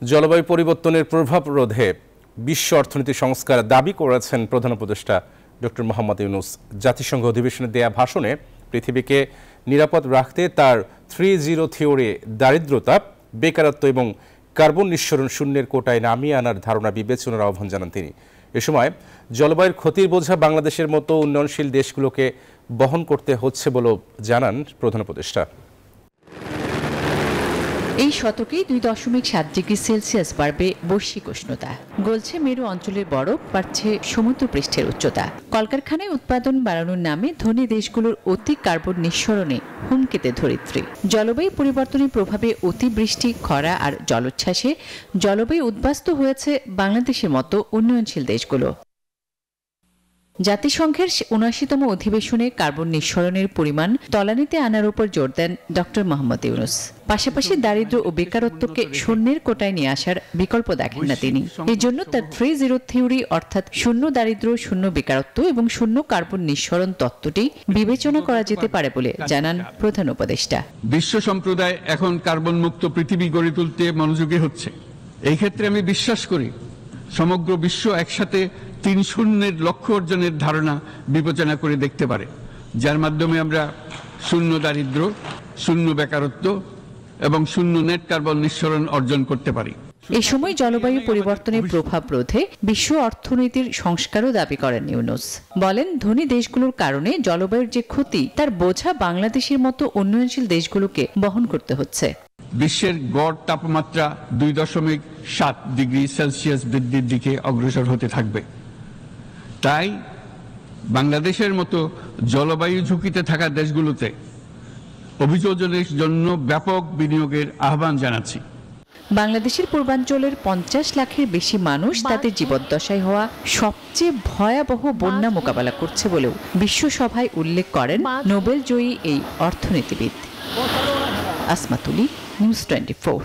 জলবায়ু পরিবর্তনের প্রভাব রোধে বিশ্ব অর্থনীতি সংস্কার দাবি করেছেন প্রধান উপদেষ্টা ডক্টর মোহাম্মদ ইউনূস। জাতিসংঘ অধিবেশনে দেয়া ভাষণে পৃথিবীকে নিরাপদ রাখতে তার 3-0 থিওরি দারিদ্রতা, বেকারত্ব এবং কার্বন নিঃসরণ শূন্যের কোটায় নামিয়ে আনার ধারণা বিবেচনার আহ্বান জানান তিনি। এ সময় জলবায়ুর ক্ষতির বোঝা বাংলাদেশের মতো উন্নয়নশীল দেশগুলোকে বহন করতে হচ্ছে বলেও জানান প্রধান উপদেষ্টা। এই শতকে 2.7 ডিগ্রি সেলসিয়াস বাড়বে বৈশ্বিক উষ্ণতা, গলছে মেরু অঞ্চলের বরফ, বাড়ছে সমুদ্রপৃষ্ঠের উচ্চতা। কলকারখানায় উৎপাদন বাড়ানোর নামে ধনী দেশগুলোর অতি কার্বন নিঃসরণে হুমকিতে ধরিত্রী। জলবায়ু পরিবর্তনের প্রভাবে অতিবৃষ্টি, খরা আর জলোচ্ছ্বাসে জলবায়ু উদ্বাস্তু হয়েছে বাংলাদেশের মতো উন্নয়নশীল দেশগুলো। জাতিসংঘের ৭৯তম অধিবেশনে কার্বন নিঃসরণের পরিমাণ তলানিতে আনার উপর জোর দেন ডক্টর মোহাম্মদ ইউনূস। পাশাপাশি দারিদ্র্য ও বেকারত্বকে শূন্যের কোটায় নিয়ে আসার বিকল্প দেখেন না তিনি। এই জন্য তার 3-0 থিওরি অর্থাৎ শূন্য দারিদ্র্য, শূন্য বেকারত্ব এবং শূন্য কার্বন নিঃসরণ তত্ত্বটি বিবেচনা করা যেতে পারে বলে জানান প্রধান উপদেষ্টা। বিশ্ব সম্প্রদায় এখন কার্বন মুক্ত পৃথিবী গড়ে তুলতে মনোযোগী হচ্ছে। এই ক্ষেত্রে আমি বিশ্বাস করি সমগ্র বিশ্ব একসাথে 3-0 লক্ষ্য অর্জনের ধারণা বিবেচনা করে দেখতে পারে, যার মাধ্যমে আমরা শূন্য দারিদ্র্য, শূন্য বেকারত্ব এবং শূন্য নেট কার্বন নিঃসরণ অর্জন করতে পারি। এই সময় জলবায়ু পরিবর্তনের প্রভাব রোধে বিশ্ব অর্থনীতির সংস্কারও দাবি করেন ইউনূস। বলেন, ধনী দেশগুলোর কারণে জলবায়ুর যে ক্ষতি তার বোঝা বাংলাদেশের মতো উন্নয়নশীল দেশগুলোকে বহন করতে হচ্ছে। বিশ্বের গড় তাপমাত্রা 2.7 ডিগ্রি সেলসিয়াস বৃদ্ধির দিকে অগ্রসর হতে থাকবে। তাই বাংলাদেশের মতো জলবায়ু ঝুঁকিতে থাকা দেশগুলোতে অভিযোজনের জন্য ব্যাপক বিনিয়োগের আহ্বান জানাচ্ছি। বাংলাদেশের পূর্বাঞ্চলের 50 লাখের বেশি মানুষ তাদের জীবদ্দশায় হওয়া সবচেয়ে ভয়াবহ বন্যা মোকাবেলা করছে বলেও বিশ্বসভায় উল্লেখ করেন নোবেল জয়ী এই অর্থনীতিবিদ। আসমা তুলি, নিউজ 24।